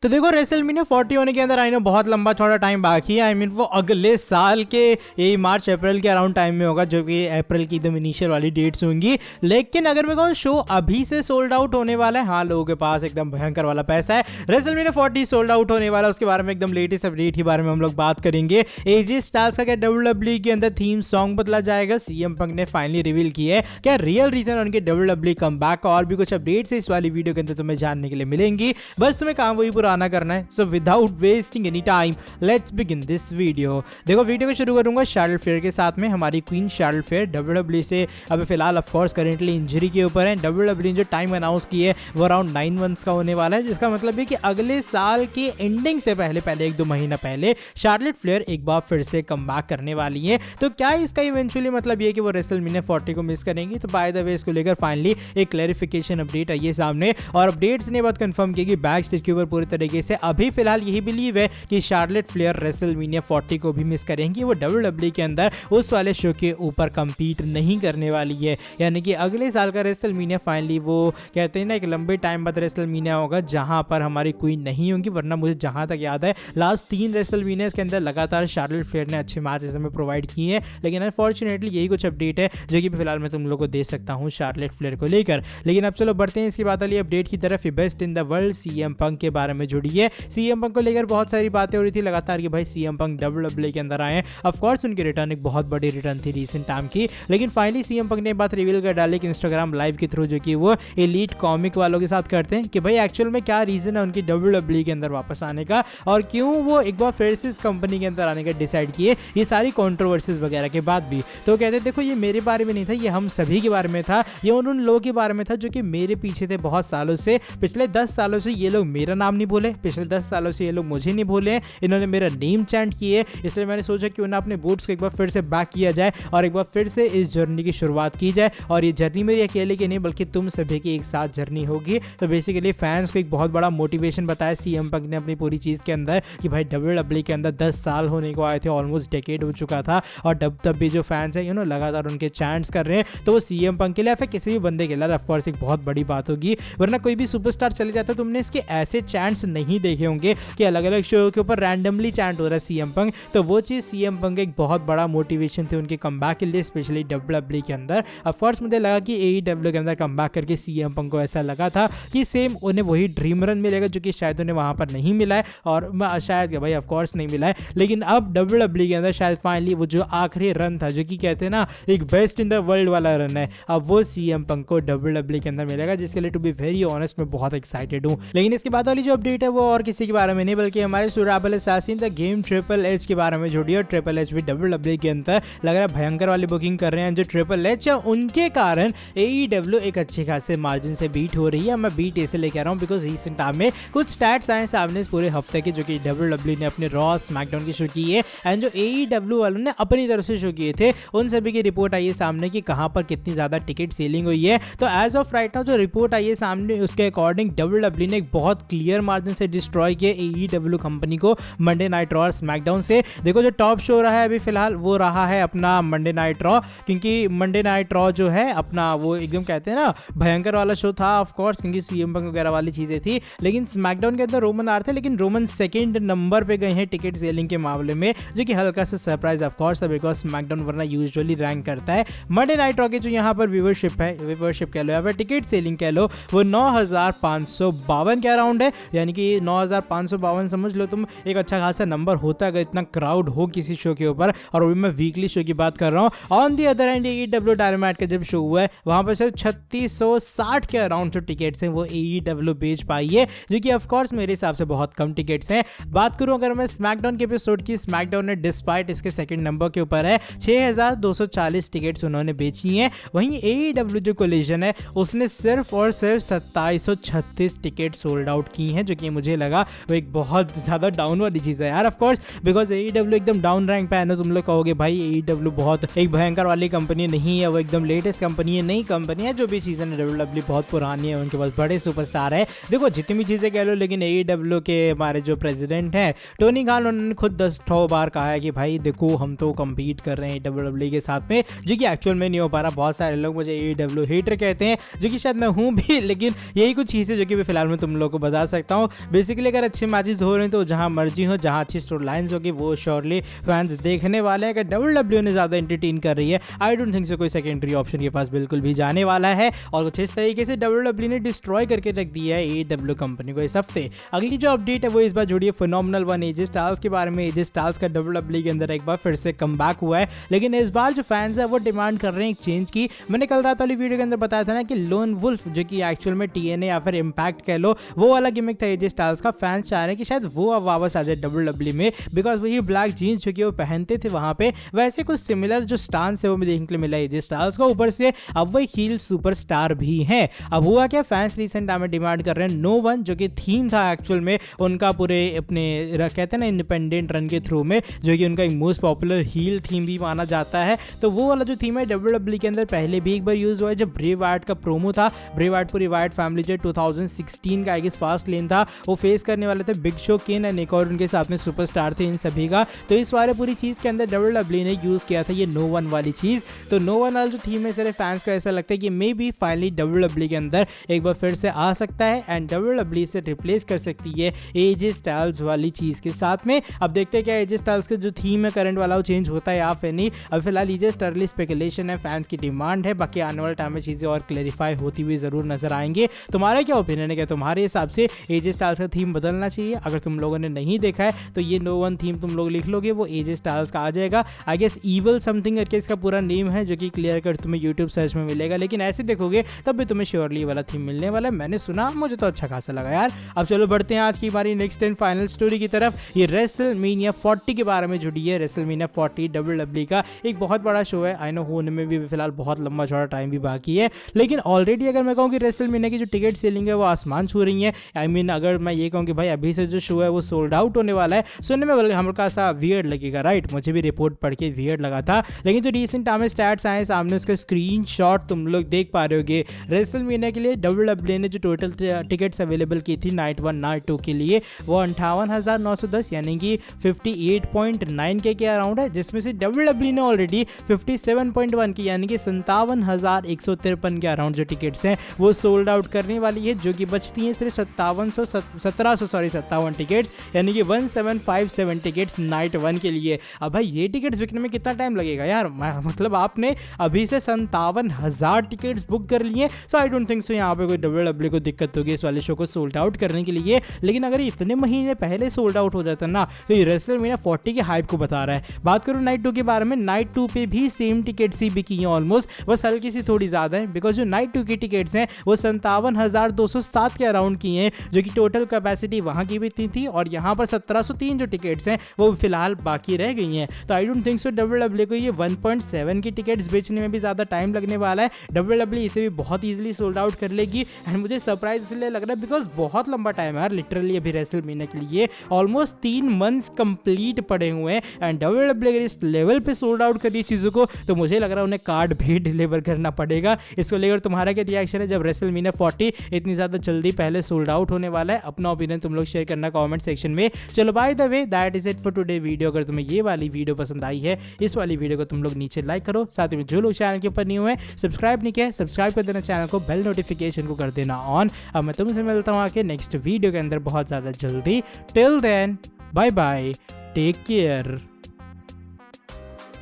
तो देखो रेसलमेनिया 40 होने के अंदर आई नो बहुत लंबा चौड़ा टाइम बाकी है। आई मीन वो अगले साल के यही मार्च अप्रैल के अराउंड टाइम में होगा, जो कि अप्रैल की एकदम इनिशियल वाली डेट्स होंगी। लेकिन अगर मैं कहूँ शो अभी से सोल्ड आउट होने वाला है। हाँ, लोगों के पास एकदम भयंकर वाला पैसा है। रेसलमेनिया 40 सोल्ड आउट होने वाला है, उसके बारे में एकदम लेटेस्ट अपडेट के बारे में हम लोग बात करेंगे। एजे स्टाइल्स का क्या WWE के अंदर थीम सॉन्ग बदला जाएगा? सीएम पंक ने फाइनली रिवील किया है क्या रियल रीजन उनके WWE कमबैक का, और भी कुछ अपडेट्स इस वाली वीडियो के अंदर तुम्हें जानने के लिए मिलेंगी। बस तुम्हें काम वही पुराना करना है। So without wasting any time let's begin this video. देखो वीडियो को शुरू करूंगा शार्लेट फ्लेयर के साथ में। हमारी क्वीन शार्लेट फ्लेयर WWE से अभी फिलहाल ऑफ कोर्स करेंटली इंजरी के ऊपर है। WWE ने जो टाइम अनाउंस की है वो अराउंड 9 मंथ्स का होने वाला है, जिसका मतलब है कि अगले साल की एंडिंग से पहले 1-2 महीना पहले शार्लेट फ्लेयर एक बार फिर से कमबैक करने वाली है। तो क्या इसका इवेंचुअली मतलब ये कि वो रेसलमेनिया 40 को मिस करेंगी? तो बाय द वे इसको लेकर फाइनली एक क्लैरिफिकेशन अपडेट आई है सामने, और अपडेट्स ने बात कंफर्म की कि बैक स्टेज के ऊपर पूरी तरीके से अभी फिलहाल यही बिलीव है कि शार्लेट फ्लेयर रेसलमेनिया 40 को भी मिस करेंगी। वो WWE के अंदर उस वाले शो के ऊपर compete नहीं करने वाली है, यानी कि अगले साल का रेसलमेनिया फाइनली वो कहते हैं ना एक लंबे टाइम बाद रेसलमेनिया होगा जहां पर हमारी क्वीन नहीं होंगी। वरना मुझे जहां तक याद है लास्ट 3 रेसलमेनिया के अंदर लगातार शार्लेट फ्लेयर ने अच्छे मैचेस हमें प्रोवाइड किए हैं। लेकिन अनफॉर्चुनेटली यही कुछ अपडेट है जो कि फिलहाल मैं तुम लोग को दे सकता हूँ शार्लेट फ्लेयर को लेकर। लेकिन अब चलो बढ़ते हैं इसकी बात वाली अपडेट की तरफ। Best in the world CM Punk के बारे में जुड़ी है। सीएम पंक को लेकर बहुत सारी बातें हो रही थी लगातार कि भाई सीएम पंक WWE के अंदर आए हैं। ऑफ कोर्स उनकी रिटर्न एक बहुत बड़ी रिटर्न थी रीसेंट टाइम की, लेकिन फाइनली सीएम पंक ने बात रिवील कर डाली कि इंस्टाग्राम लाइव के थ्रू, जो कि वो एलीट कॉमिक वालों के साथ करते हैं, कि भाई एक्चुअल में क्या रीजन है उनकी WWE के अंदर वापस आने का, और क्यों वो एक बार फिर से इस कंपनी के अंदर आने का डिसाइड किए, ये सारी कॉन्ट्रोवर्सीज वगैरह के बाद भी। तो कहते देखो ये मेरे बारे में नहीं था, ये हम सभी के बारे में था, ये उन लोगों के बारे में था जो कि मेरे पीछे थे बहुत सालों से। पिछले 10 सालों से ये लोग मेरा नाम नहीं भूले, पिछले 10 सालों से ये लोग मुझे नहीं भूले, इन्होंने मेरा नेम चैंट किए। इसलिए मैंने सोचा क्यों ना अपने बूट्स को एक बार फिर से बैक किया जाए और एक बार फिर से इस जर्नी की शुरुआत की जाए। और ये जर्नी मेरी अकेले की नहीं बल्कि तुम सभी की एक साथ जर्नी होगी। तो बेसिकली फैंस को एक बहुत बड़ा मोटिवेशन बताया सीएम पंक ने अपनी पूरी चीज़ के अंदर कि भाई WWE के अंदर 10 साल होने को आए थे, ऑलमोस्ट डेकेड हो चुका था, और तब भी जो फैंस है लगातार उनके चैंट्स कर रहे हैं। तो वो सीएम पंक के लिए या फिर किसी भी बंदे के लिए ऑफकोर्स एक बहुत बड़ी बात होगी। वरना कोई भी सुपरस्टार चले जाता तुमने इसके ऐसे चैंट्स नहीं देखे होंगे कि अलग अलग शो के ऊपर रैंडमली चैंट हो रहा है सीएम पंक। तो वो चीज़ सीएम पंक एक बहुत बड़ा मोटिवेशन थी उनके कमबैक के लिए, स्पेशली WWE के अंदर। ऑफकोर्स मुझे लगा कि AEW के अंदर कमबैक करके सीएम पंक को ऐसा लगा था कि सेम उन्हें वही ड्रीम रन मिलेगा जो कि शायद उन्हें वहां पर नहीं मिला है, और शायद भाई ऑफकोर्स नहीं मिला है। लेकिन अब WWE के अंदर शायद फाइनली वो जो आखिरी रन था, जो कि कहते हैं ना एक बेस्ट इन द वर्ल्ड वाला रन है, अब वो सीएम पंक को WWE के अंदर मिलेगा, जिसके लिए टू बी वेरी ऑनेस्ट मैं बहुत एक्साइटेड हूँ। लेकिन इसके बाद वाली जो अपडेट है वो और किसी के बारे में नहीं बल्कि हमारे सुराबल assassin the game triple H के बारे में जुड़ी है। ट्रिपल एच भी WWE के अंदर लग रहा है भयंकर वाली बुकिंग कर रहे हैं। जो ट्रिपल एच है उनके कारण AEW एक अच्छे खासे मार्जिन से बीट हो रही है। मैं बीट ऐसे लेके आ रहा हूँ बिकॉज रिसेंट टाइम में कुछ स्टैट्स आए सामने इस पूरे हफ्ते के, जो कि WWE ने अपने रॉ स्मैकडाउन की शो की है, एंड जो AEW वालों ने अपनी तरफ से शो किए थे उन सभी की रिपोर्ट आई है सामने कि कहां पर कितनी ज्यादा टिकट सेलिंग हुई है। तो एज ऑफ राइट नाउ जो रिपोर्ट आई है सामने उसके अकॉर्डिंग WWE ने एक बहुत क्लियर मार्जिन से डिस्ट्रॉय किया AEW कंपनी को मंडे नाइट रॉ और स्मैकडाउन से। देखो जो टॉप शो रहा है अभी फिलहाल वो रहा है अपना मंडे नाइट रॉ, क्योंकि मंडे नाइट रॉ जो है अपना वो एकदम कहते हैं ना भयंकर वाला शो था ऑफ कोर्स, क्योंकि सीएम पंक वगैरह वाली चीजें थी। लेकिन स्मैकडाउन के अंदर रोमन आ रहे थे, लेकिन रोमन सेकंड नंबर पे गए हैं टिकट सेलिंग के मामले में, जो कि हल्का सा सरप्राइज ऑफ कोर्स है बिकॉज स्मैकडाउन वरना यूजुअली रैंक करता है। मंडे नाइट रॉ के जो यहाँ पर व्यूवरशिप है, व्यूवरशिप कह लो या फिर टिकट सेलिंग कह लो, वो 9552 के अराउंड है, यानी कि 9552 समझ लो तुम एक अच्छा खासा नंबर होता है इतना क्राउड हो किसी शो के ऊपर। और अभी मैं वीकली शो की बात कर रहा हूँ। On the other and AEW dynamite का जब शो हुआ है वहां पर सिर्फ 3660 के अराउंड जो टिकट्स हैं वो AEW बेच पाई है, जो कि ऑफ कोर्स मेरे हिसाब से बहुत कम टिकट्स हैं। बात करूं अगर मैं स्मैकडाउन के एपिसोड की, स्मैकडाउन ने डिस्पाइट इसके सेकंड नंबर के ऊपर है 6240 टिकट्स उन्होंने बेची हैं। वहीं AEW जो कोलिजन है उसने सिर्फ और सिर्फ 2736 टिकट सोल्ड आउट की हैं, जो कि मुझे लगा वो एक बहुत ज्यादा डाउन वाली चीज है यार। ऑफ कोर्स बिकॉज AEW एकदम डाउन रैंक पे है ना। तुम लोग कहोगे भाई AEW बहुत एक भयंकर वाली कंपनी नहीं है, वो एकदम लेटेस्ट कंपनी है, नई कंपनी है, जो भी चीजें WWE बहुत पुरानी है, उनके पास बड़े सुपरस्टार है। देखो जितनी भी चीजें कह लो, लेकिन AEW के हमारे जो प्रेसिडेंट हैं टोनी खान, उन्होंने खुद 10 बार कहा है कि भाई देखो हम तो कम्पीट कर रहे हैं WWE के साथ में, जो कि एक्चुअल में नहीं हो पा रहा। बहुत सारे लोग मुझे AEW हेटर कहते हैं, जो कि शायद मैं हूँ भी, लेकिन यही कुछ चीजें जो कि फिलहाल मैं तुम लोग को बता सकता हूँ। बेसिकली अगर अच्छे मैचेस हो रहे हैं तो जहां मर्जी हो, जहां अच्छी स्टोरी लाइन्स होगी वो श्योरली फैंस देखने वाले हैं। अगर डब्ल्यूडब्ल्यू ने ज़्यादा एंटरटेन कर रही है, आई डोंट थिंक सो कोई सेकेंडरी ऑप्शन के पास बिल्कुल भी जाने वाला है। और कुछ इस तरीके से डब्ल्यूडब्ल्यू ने डिस्ट्रॉय करके रख दिया है AEW कंपनी को इस हफ्ते। अगली जो अपडेट है वो इस बार जुड़ी है फिनोमिनल वन AJ स्टाइल्स के बारे में। AJ स्टाइल्स का डब्ल्यूडब्ल्यू के अंदर एक बार फिर से कमबैक हुआ है, लेकिन इस बार जो फैंस है वो डिमांड कर रहे हैं एक चेंज की। मैंने कल रात वाली वीडियो के अंदर बताया था ना कि लोन वुल्फ जो कि एक्चुअल में TNA या फिर इम्पैक्ट कह लो वो वाला गिमिक था AJ स्टाइल्स का। फैंस चाह रहे हैं कि शायद वो अब वापस आ जाए डब्ल्यूडब्ल्यू में, बिकॉज वही ब्लैक जीन्स जो कि वो पहनते थे वहां पे, वैसे कुछ सिमिलर जो स्टांस है वो देखने के लिए मिला AJ स्टाइल्स को। ऊपर से अब वही हील सुपरस्टार भी है। अब हुआ क्या, फैंस रिसेंट टाइम में डिमांड कर रहे हैं नो वन, जो कि थीम था एक्चुअल में उनका पूरे अपने कहते हैं ना इंडिपेंडेंट रन के थ्रू में, जो कि उनका एक मोस्ट पॉपुलर हील थीम भी माना जाता है। तो वो वाला जो थीम है डब्ल्यूडब्ल्यू के अंदर पहले भी एक बार यूज हुआ है, जब ब्रे वाइट का प्रोमो था। ब्रे वाइट पूरी वाइट फैमिली जो 2016 का आई गेस फास्ट लेन था, वो फेस करने वाले थे बिग शो, केन एंड एक और उनके साथ में सुपरस्टार थे इन सभी का। तो इस वाले पूरी चीज के अंदर डब्ल्यूडब्ल्यू ने यूज किया था ये नो वन वाली चीज। तो नो वन वाला जो थीम है सारे फैंस को ऐसा लगता है कि मे बी फाइनली डब्ल्यूडब्ल्यू के अंदर एक बार फिर से आ सकता है एंड डब्ल्यूडब्ल्यू से रिप्लेस कर सकती है AJ स्टाइल्स वाली चीज के साथ में। अब देखते हैं क्या AJ स्टाइल्स का जो थीम है करंट वाला वो चेंज होता है या फिर नहीं। अब फिलहाल ये जस्ट अर्ली स्पेकुलेशन है, फैंस की डिमांड है, बाकी आने वाले टाइम में चीजें और क्लैरिफाई होती हुई जरूर नजर आएंगे। तुम्हारा क्या ओपिनियन है, क्या तुम्हारे हिसाब से AJ स्टाइल्स का थीम बदलना चाहिए? अगर तुम लोगों ने नहीं देखा है तो ये नो वन थीम तुम लोग लिख लोगे, वो AJ स्टाइल्स का आ जाएगा। आई गेस ईवल समथिंग करके इसका पूरा नेम है, जो कि क्लियर कर तुम्हें यूट्यूब सर्च में मिलेगा, लेकिन ऐसे देखोगे तब भी तुम्हें श्योरली वाला थीम मिलने वाला है। मैंने सुना, मुझे तो अच्छा खासा लगा यार। अब चलो बढ़ते हैं आज की हमारी नेक्स्ट एंड फाइनल स्टोरी की तरफ। ये रेसलमेनिया 40 के बारे में जुड़ी है। रेसलमेनिया 40 डब्ल्यूडब्ल्यू का एक बहुत बड़ा शो है। आई नो होने में भी फिलहाल बहुत लंबा चौड़ा टाइम भी बाकी है, लेकिन ऑलरेडी अगर मैं कहूँ कि रेसलमेनिया की जो टिकट सेलिंग है वो आसमान छू रही है। आई मीन अगर मैं ये कहूँ कि भाई अभी से जो शो है वो सोल्ड आउट होने वाला है, सुनने में हल्का सा वियर्ड लगेगा, राइट? मुझे भी रिपोर्ट पढ़ के वियर्ड लगा था, लेकिन जो रिसेंट टाइम में स्टैट्स आए सामने उसका स्क्रीनशॉट तुम लोग देख पा रहे होगे। रेसलमेनिया के लिए डब्ल्यूडब्ल्यू ने जो टोटल टिकट्स अवेलेबल की थी नाइट 1 नाइट 2 के लिए वो 58,910 यानी कि 58.9 के अराउंड है, जिसमें से डब्ल्यूडब्ल्यू ने ऑलरेडी 57.1 की यानी कि 57,153 के अराउंड जो टिकट्स हैं वो सोल्ड आउट करने वाली है, जो कि बचती हैं सिर्फ 1757 टिकट्स यानी कि 1757 टिकट्स नाइट 1 के लिए। अब भाई ये टिकट्स बिकने में कितना टाइम लगेगा यार? मतलब आपने अभी से 57,000 टिकट्स बुक कर लिए, सो आई डोंट थिंक सो यहाँ पे कोई डब्ल्यूडब्ल्यू को दिक्कत होगी इस वाले शो को सोल्ड आउट करने के लिए। लेकिन अगर इतने महीने पहले सोल्ड आउट हो जाता ना, तो ये रेसलमेनिया 40 के हाइप को बता रहा है। बात करूँ नाइट 2 के बारे में, नाइट 2 पे भी सेम टिकट्स ही बिकी हैं ऑलमोस्ट, बस हल्की सी थोड़ी ज़्यादा है, बिकॉज जो नाइट 2 की टिकट्स हैं वो 57,207 के अराउंड की हैं, जो कि टोटल कैपेसिटी वहाँ की भी इतनी थी, और यहाँ पर 1703 जो टिकट्स हैं वो फिलहाल बाकी रह गई हैं। तो I don't think so WW को ये 1.7 की टिकट्स बेचने में भी ज़्यादा टाइम लगने वाला है। डब्ल्यूडब्ल्यू इसे भी बहुत ईजिली सोल्ड आउट कर लेगी, एंड मुझे सरप्राइज इसलिए लग रहा है बिकॉज बहुत लंबा टाइम है यार लिटरली अभी रेसलमेनिया के लिए, ऑलमोस्ट 3 मंथ्स कंप्लीट पड़े हुए हैं, एंड डब्ल्यूडब्ल्यू अगर इस लेवल पे सोल्ड आउट कर रही चीज़ों को तो मुझे लग रहा है उन्हें कार्ड भी डिलीवर करना पड़ेगा। इसको लेकर तुम्हारा क्या रिएक्शन है जब रेसलमेनिया 40 इतनी ज़्यादा जल्दी पहले सोल्ड आउट होने वाला है? अपना ओपिनियन तुम लोग शेयर करना कमेंट सेक्शन में। चलो by the way that is it for today video. अगर तुम्हें ये वाली वीडियो पसंद आई है, इस वाली वीडियो को तुम लोग नीचे लाइक करो, साथ में जो लोग चैनल के ऊपर नहीं हुए सब्सक्राइब नहीं किया सब्सक्राइब कर देना, चैनल को बेल नोटिफिकेशन को कर देना ऑन। अब मैं तुमसे मिलता हूँ आके नेक्स्ट वीडियो के अंदर बहुत ज़्यादा जल्दी। Till then bye bye, take care.